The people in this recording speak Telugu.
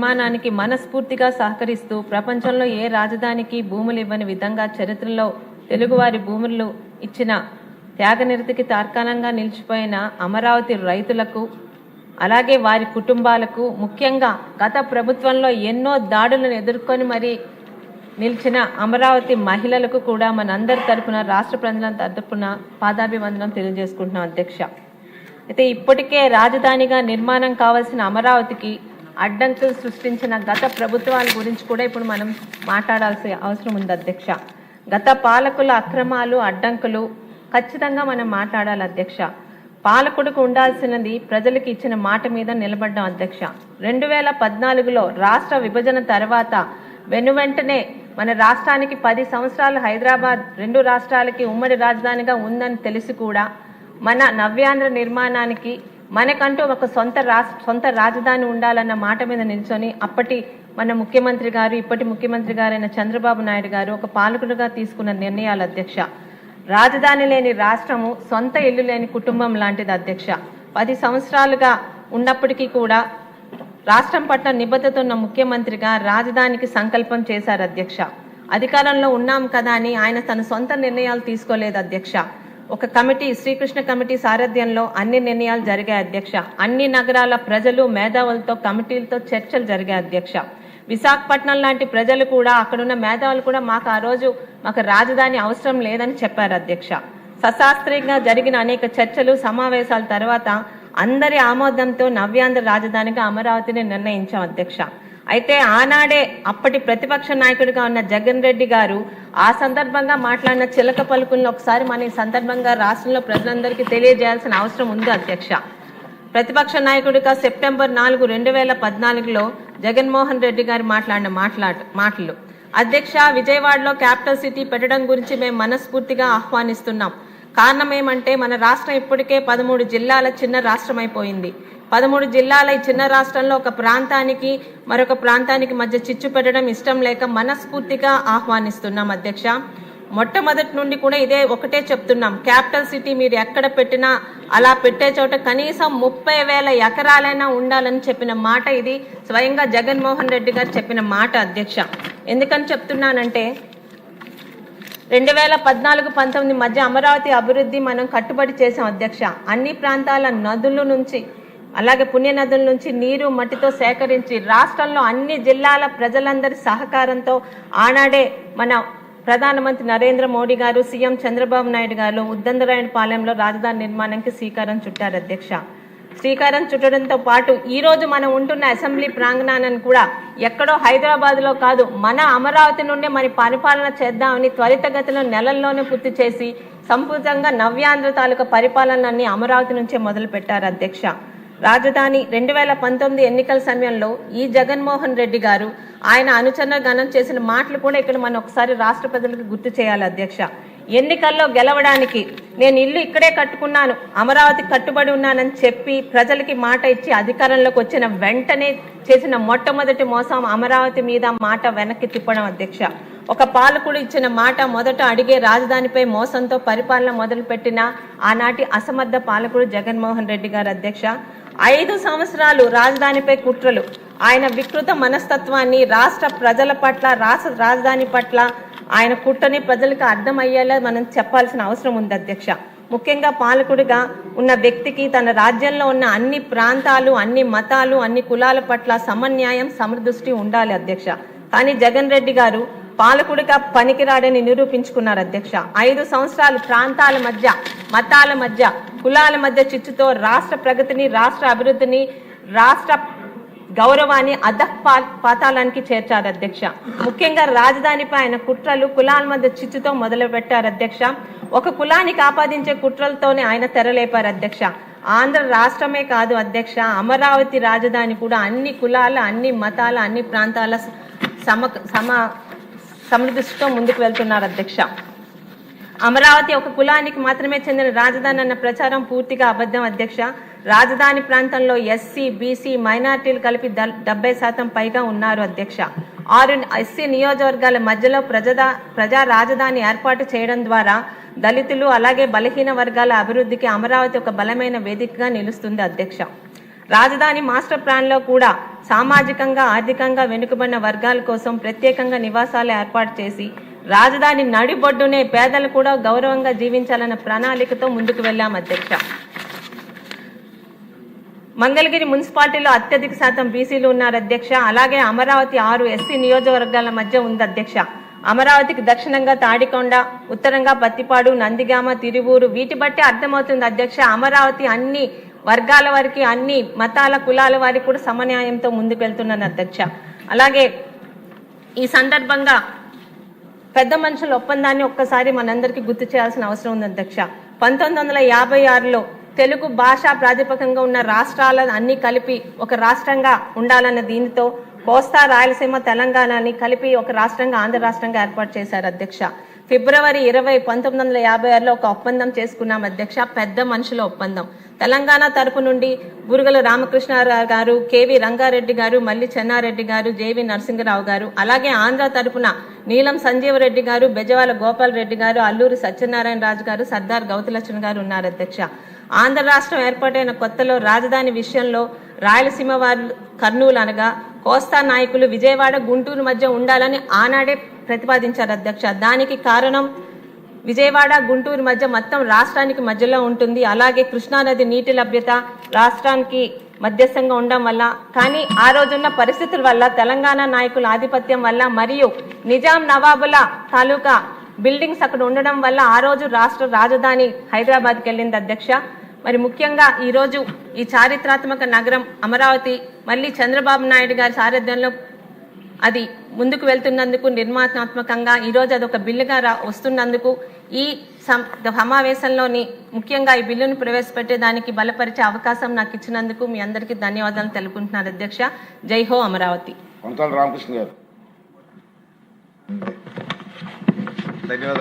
నిర్మాణానికి మనస్ఫూర్తిగా సహకరిస్తూ ప్రపంచంలో ఏ రాజధానికి భూములు ఇవ్వని విధంగా చరిత్రలో తెలుగువారి భూములు ఇచ్చిన త్యాగనిరతికి తార్కాణంగా నిలిచిపోయిన అమరావతి రైతులకు అలాగే వారి కుటుంబాలకు ముఖ్యంగా గత ప్రభుత్వంలో ఎన్నో దాడులను ఎదుర్కొని మరి నిలిచిన అమరావతి మహిళలకు కూడా మనందరి తరపున రాష్ట్ర ప్రజల తరపున పాదాభివందనం తెలియజేసుకుంటున్నాం అధ్యక్ష. అయితే ఇప్పటికే రాజధానిగా నిర్మాణం కావాల్సిన అమరావతికి అడ్డంకులు సృష్టించిన గత ప్రభుత్వాల గురించి కూడా ఇప్పుడు మనం మాట్లాడాల్సిన అవసరం ఉంది అధ్యక్ష. గత పాలకుల అక్రమాలు అడ్డంకులు ఖచ్చితంగా మనం మాట్లాడాలి అధ్యక్ష. పాలకుడికి ఉండాల్సినది ప్రజలకు ఇచ్చిన మాట మీద నిలబడ్డాం అధ్యక్ష. 2014లో రాష్ట్ర విభజన తర్వాత వెనువెంటనే మన రాష్ట్రానికి 10 సంవత్సరాలు హైదరాబాద్ 2 రాష్ట్రాలకి ఉమ్మడి రాజధానిగా ఉందని తెలిసి కూడా మన నవ్యాంధ్ర నిర్మాణానికి మనకంటూ ఒక సొంత రాజధాని ఉండాలన్న మాట మీద నిల్చొని అప్పటి మన ముఖ్యమంత్రి గారు ఇప్పటి ముఖ్యమంత్రి గారైన చంద్రబాబు నాయుడు గారు ఒక పాలకుడిగా తీసుకున్న నిర్ణయాలు అధ్యక్ష. రాజధాని లేని రాష్ట్రము సొంత ఇల్లు లేని కుటుంబం లాంటిది అధ్యక్ష. 10 సంవత్సరాలుగా ఉన్నప్పటికీ కూడా రాష్ట్రం పట్ల నిబద్ధత ఉన్న ముఖ్యమంత్రిగా రాజధానికి సంకల్పం చేశారు అధ్యక్ష. అధికారంలో ఉన్నాం కదా అని ఆయన తన సొంత నిర్ణయాలు తీసుకోలేదు అధ్యక్ష. ఒక కమిటీ శ్రీకృష్ణ కమిటీ సారథ్యంలో అన్ని నిర్ణయాలు జరిగాయి అధ్యక్ష. అన్ని నగరాల ప్రజలు మేధావులతో కమిటీలతో చర్చలు జరిగాయి అధ్యక్ష. విశాఖపట్నం లాంటి ప్రజలు కూడా అక్కడున్న మేధావులు కూడా ఆ రోజు మాకు రాజధాని అవసరం లేదని చెప్పారు అధ్యక్ష. సశాస్త్రీయంగా జరిగిన అనేక చర్చలు సమావేశాల తర్వాత అందరి ఆమోదంతో నవ్యాంధ్ర రాజధానిగా అమరావతిని నిర్ణయించాం అధ్యక్ష. అయితే ఆనాడే అప్పటి ప్రతిపక్ష నాయకుడిగా ఉన్న జగన్ రెడ్డి గారు ఆ సందర్భంగా మాట్లాడిన చిలక పలుకులను ఒకసారి మన ఈ సందర్భంగా రాష్ట్రంలో ప్రజలందరికీ తెలియజేయాల్సిన అవసరం ఉంది అధ్యక్ష. ప్రతిపక్ష నాయకుడిగా సెప్టెంబర్ 4, 2014లో జగన్మోహన్ రెడ్డి గారు మాట్లాడిన మాటలు అధ్యక్ష, విజయవాడలో క్యాపిటల్ సిటీ పెట్టడం గురించి మేము మనస్ఫూర్తిగా ఆహ్వానిస్తున్నాం. కారణం ఏమంటే మన రాష్ట్రం ఇప్పటికే 13 జిల్లాల చిన్న రాష్ట్రం అయిపోయింది. 13 జిల్లాల ఈ చిన్న రాష్ట్రంలో ఒక ప్రాంతానికి మరొక ప్రాంతానికి మధ్య చిచ్చు పెట్టడం ఇష్టం లేక మనస్ఫూర్తిగా ఆహ్వానిస్తున్నాం అధ్యక్ష. మొట్టమొదటి నుండి కూడా ఇదే ఒకటే చెప్తున్నాం, క్యాపిటల్ సిటీ మీరు ఎక్కడ పెట్టినా అలా పెట్టే చోట కనీసం 30,000 ఎకరాలైనా ఉండాలని చెప్పిన మాట ఇది స్వయంగా జగన్మోహన్ రెడ్డి గారు చెప్పిన మాట అధ్యక్ష. ఎందుకని చెప్తున్నానంటే 2014-19 మధ్య అమరావతి అభివృద్ధి మనం కట్టుబడి చేసాం అధ్యక్ష. అన్ని ప్రాంతాల నదుల నుంచి అలాగే పుణ్యనదుల నుంచి నీరు మట్టితో సేకరించి రాష్ట్రంలో అన్ని జిల్లాల ప్రజలందరి సహకారంతో ఆనాడే మన ప్రధానమంత్రి నరేంద్ర మోడీ గారు సీఎం చంద్రబాబు నాయుడు గారు ఉద్దండరాయనపాలెంలో రాజధాని నిర్మాణానికి శ్రీకారం చుట్టారు అధ్యక్ష. శ్రీకారం చుట్టడంతో పాటు ఈ రోజు మనం ఉంటున్న అసెంబ్లీ ప్రాంగణాన్ని కూడా ఎక్కడో హైదరాబాద్లో కాదు మన అమరావతి నుండే మరి పరిపాలన చేద్దామని త్వరితగతిలో నెలల్లోనే పూర్తి చేసి సంపూర్ణంగా నవ్యాంధ్ర తాలూకా పరిపాలనని అమరావతి నుంచే మొదలు పెట్టారు అధ్యక్ష. రాజధాని 2019 ఎన్నికల సమయంలో ఈ జగన్మోహన్ రెడ్డి గారు ఆయన అనుచరణ గణం చేసిన మాటలు కూడా ఇక్కడ మనం ఒకసారి రాష్ట్ర ప్రజలకు గుర్తు చేయాలి అధ్యక్ష. ఎన్నికల్లో గెలవడానికి నేను ఇల్లు ఇక్కడే కట్టుకున్నాను, అమరావతి కట్టుబడి ఉన్నానని చెప్పి ప్రజలకి మాట ఇచ్చి అధికారంలోకి వచ్చిన వెంటనే చేసిన మొట్టమొదటి మోసం అమరావతి మీద మాట వెనక్కి తిప్పడం అధ్యక్ష. ఒక పాలకుడు ఇచ్చిన మాట మొదట అడిగే రాజధానిపై మోసంతో పరిపాలన మొదలుపెట్టిన ఆనాటి అసమర్థ పాలకుడు జగన్మోహన్ రెడ్డి గారు అధ్యక్ష. 5 సంవత్సరాలు రాజధానిపై కుట్రలు, ఆయన వికృత మనస్తత్వాన్ని రాష్ట్ర ప్రజల పట్ల రాష్ట్ర రాజధాని పట్ల ఆయన కుట్రని ప్రజలకు అర్థమయ్యేలా మనం చెప్పాల్సిన అవసరం ఉంది అధ్యక్ష. ముఖ్యంగా పాలకుడిగా ఉన్న వ్యక్తికి తన రాజ్యంలో ఉన్న అన్ని ప్రాంతాలు అన్ని మతాలు అన్ని కులాల పట్ల సమన్యాయం సమదృష్టి ఉండాలి అధ్యక్ష. కానీ జగన్ రెడ్డి గారు పాలకుడిగా పనికిరాడని నిరూపించుకున్నారు అధ్యక్ష. 5 సంవత్సరాలు ప్రాంతాల మధ్య మతాల మధ్య కులాల మధ్య చిచ్చుతో రాష్ట్ర ప్రగతిని రాష్ట్ర అభివృద్ధిని రాష్ట్ర గౌరవాన్ని పాతాళానికి చేర్చారు అధ్యక్ష. ముఖ్యంగా రాజధానిపై ఆయన కుట్రలు కులాల మధ్య చిచ్చుతో మొదలు పెట్టారు అధ్యక్ష. ఒక కులానికి ఆపాదించే కుట్రలతోనే ఆయన తెరలేపారు అధ్యక్ష. ఆంధ్ర రాష్ట్రమే కాదు అధ్యక్ష, అమరావతి రాజధాని కూడా అన్ని కులాల అన్ని మతాల అన్ని ప్రాంతాల సమృద్ధితో ముందుకు వెళ్తున్నారు అధ్యక్ష. అమరావతి ఒక కులానికి మాత్రమే చెందిన రాజధాని అన్న ప్రచారం పూర్తిగా అబద్ధం అధ్యక్ష. రాజధాని ప్రాంతంలో ఎస్సీ బీసీ మైనార్టీలు కలిపి 70% పైగా ఉన్నారు అధ్యక్ష. 6 ఎస్సీ నియోజకవర్గాల మధ్యలో ప్రజా రాజధాని ఏర్పాటు చేయడం ద్వారా దళితులు అలాగే బలహీన వర్గాల అభివృద్ధికి అమరావతి ఒక బలమైన వేదికగా నిలుస్తుంది అధ్యక్ష. రాజధాని మాస్టర్ ప్లాన్లో కూడా సామాజికంగా ఆర్థికంగా వెనుకబడిన వర్గాల కోసం ప్రత్యేకంగా నివాసాలు ఏర్పాటు చేసి రాజధాని నడిబొడ్డునే పేదలు కూడా గౌరవంగా జీవించాలన్న ప్రణాళికతో ముందుకు వెళ్ళాం అధ్యక్ష. మంగళగిరి మున్సిపాలిటీలో అత్యధిక శాతం బీసీలు ఉన్నారు అధ్యక్ష. అలాగే అమరావతి 6 ఎస్సీ నియోజకవర్గాల మధ్య ఉంది అధ్యక్ష. అమరావతికి దక్షిణంగా తాడికొండ, ఉత్తరంగా పత్తిపాడు, నందిగామ, తిరువూరు. వీటి బట్టి అర్థమవుతుంది అధ్యక్ష, అమరావతి అన్ని వర్గాల వారికి, అన్ని మతాల కులాల వారికి కూడా సమన్యాయంతో ముందుకు వెళ్తున్నాను అధ్యక్ష. అలాగే ఈ సందర్భంగా పెద్ద మనుషుల ఒప్పందాన్ని ఒక్కసారి మనందరికీ గుర్తు చేయాల్సిన అవసరం ఉంది అధ్యక్ష. 1956లో తెలుగు భాష ప్రాతిపదికంగా ఉన్న రాష్ట్రాల అన్ని కలిపి ఒక రాష్ట్రంగా ఉండాలన్న దీనితో కోస్తా, రాయలసీమ, తెలంగాణని కలిపి ఒక రాష్ట్రంగా ఆంధ్ర రాష్ట్రంగా ఏర్పాటు చేశారు అధ్యక్ష. ఫిబ్రవరి 20, 1956లో ఒక ఒప్పందం చేసుకున్నాం అధ్యక్ష, పెద్ద మనుషుల ఒప్పందం. తెలంగాణ తరపు నుండి బురుగల రామకృష్ణారావు గారు, కేవి రంగారెడ్డి గారు, మల్లి చెన్నారెడ్డి గారు, జేవి నరసింహరావు గారు. అలాగే ఆంధ్ర తరపున నీలం సంజీవరెడ్డి గారు, బెజవాల గోపాల్ రెడ్డి గారు, అల్లూరి సత్యనారాయణ రాజు గారు, సర్దార్ గౌతులక్ష్మణ్ గారు ఉన్నారు అధ్యక్ష. ఆంధ్ర రాష్ట్రం ఏర్పాటైన కొత్తలో రాజధాని విషయంలో రాయలసీమ వారు కర్నూలు అనగా కోస్తా నాయకులు విజయవాడ, గుంటూరు మధ్య ఉండాలని ఆనాడే ప్రతిపాదించారు అధ్యక్ష. దానికి కారణం విజయవాడ, గుంటూరు మధ్య మొత్తం రాష్ట్రానికి మధ్యలో ఉంటుంది. అలాగే కృష్ణానది నీటి లభ్యత రాష్ట్రానికి మధ్యస్థంగా ఉండడం వల్ల, కానీ ఆ రోజున్న పరిస్థితుల వల్ల, తెలంగాణ నాయకుల ఆధిపత్యం వల్ల మరియు నిజాం నవాబుల తాలూకా బిల్డింగ్స్ అక్కడ ఉండడం వల్ల ఆ రోజు రాష్ట్ర రాజధాని హైదరాబాద్కి వెళ్ళింది అధ్యక్ష. మరి ముఖ్యంగా ఈరోజు ఈ చారిత్రాత్మక నగరం అమరావతి మళ్ళీ చంద్రబాబు నాయుడు గారి సారథ్యంలో అది ముందుకు వెళ్తున్నందుకు, నిర్మాణాత్మకంగా ఈరోజు అదొక బిల్లుగా వస్తున్నందుకు, ఈ సమావేశంలోని ముఖ్యంగా ఈ బిల్లును ప్రవేశపెట్టేదానికి బలపరిచే అవకాశం నాకు ఇచ్చినందుకు మీ అందరికీ ధన్యవాదాలు తెలుపుకుంటున్నారు అధ్యక్ష. జై హో అమరావతి. రామకృష్ణ గారు ధన్యవాదాలు.